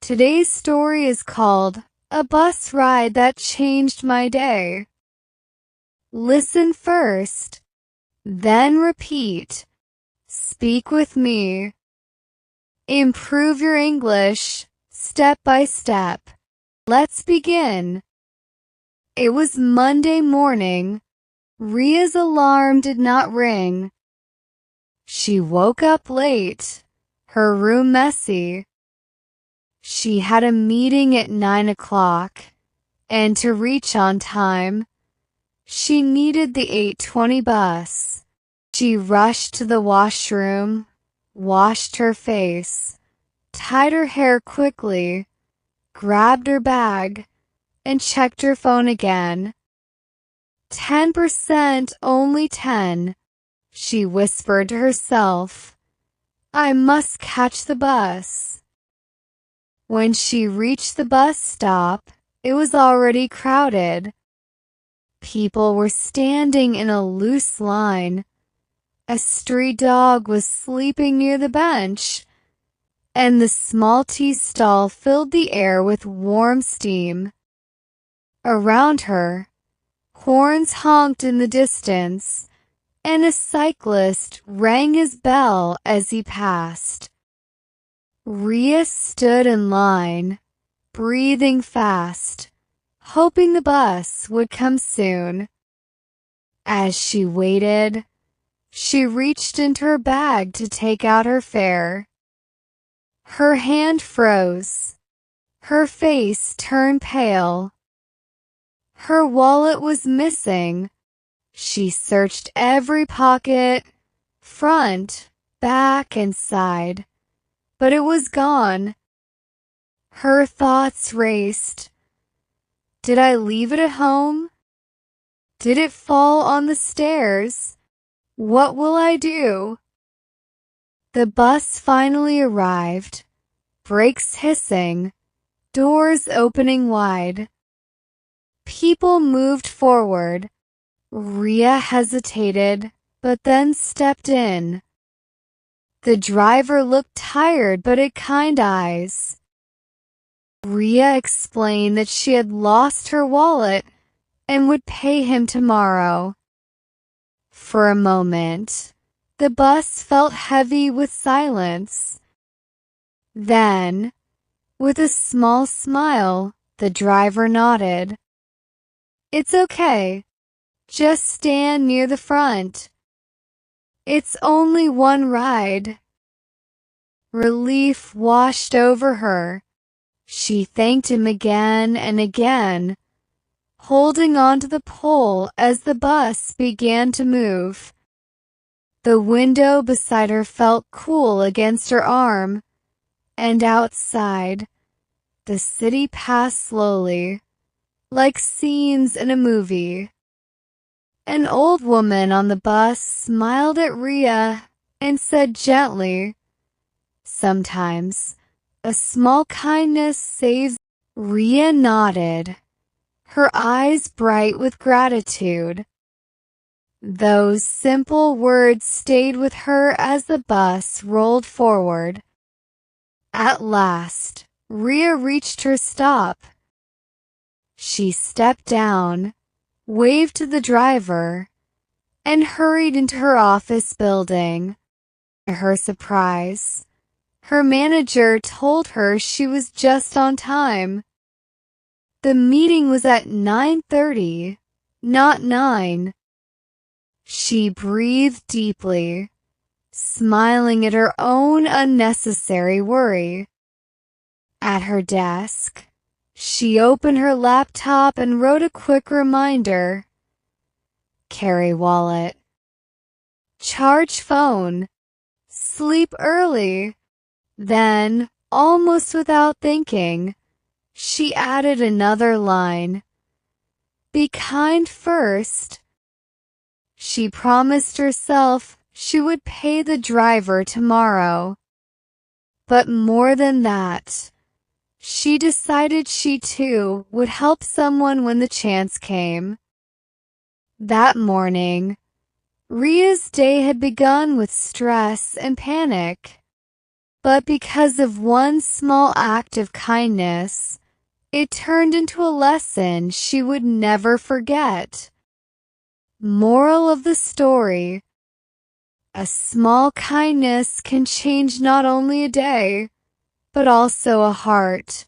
Today's story is called A Bus Ride That Changed My Day. Listen first, then repeat. Speak with me. Improve your English, step by step. Let's begin. It was Monday morning. Ria's alarm did not ring. She woke up late, her room messy. She had a meeting at 9 o'clock, and to reach on time, she needed the 8:20 bus. She rushed to the washroom, washed her face, tied her hair quickly, grabbed her bag, and checked her phone again. 10%, only 10, she whispered to herself. I must catch the bus. When she reached the bus stop, it was already crowded. People were standing in a loose line. A stray dog was sleeping near the bench, and the small tea stall filled the air with warm steam. Around her, horns honked in the distance, and a cyclist rang his bell as he passed. Ria stood in line, breathing fast, hoping the bus would come soon. As she waited, she reached into her bag to take out her fare. Her hand froze. Her face turned pale. Her wallet was missing. She searched every pocket, front, back, and side, but it was gone. Her thoughts raced. Did I leave it at home? Did it fall on the stairs? What will I do? The bus finally arrived, brakes hissing, doors opening wide. People moved forward. Ria hesitated, but then stepped in. The driver looked tired but had kind eyes. Ria explained that she had lost her wallet and would pay him tomorrow. For a moment, the bus felt heavy with silence. Then, with a small smile, the driver nodded. It's okay. Just stand near the front. It's only one ride. Relief washed over her. She thanked him again and again, holding on to the pole as the bus began to move. The window beside her felt cool against her arm, and outside, the city passed slowly, like scenes in a movie. An old woman on the bus smiled at Ria and said gently, "Sometimes a small kindness saves." Ria nodded, her eyes bright with gratitude. Those simple words stayed with her as the bus rolled forward. At last, Ria reached her stop. She stepped down, waved to the driver, and hurried into her office building. To her surprise, her manager told her she was just on time. The meeting was at 9:30, not 9. She breathed deeply, smiling at her own unnecessary worry. At her desk, she opened her laptop and wrote a quick reminder. Carry wallet. Charge phone. Sleep early. Then, almost without thinking, she added another line. Be kind first. She promised herself she would pay the driver tomorrow. But more than that, she decided she too would help someone when the chance came. That morning, Ria's day had begun with stress and panic. But because of one small act of kindness, it turned into a lesson she would never forget. Moral of the story: a small kindness can change not only a day, but also a heart.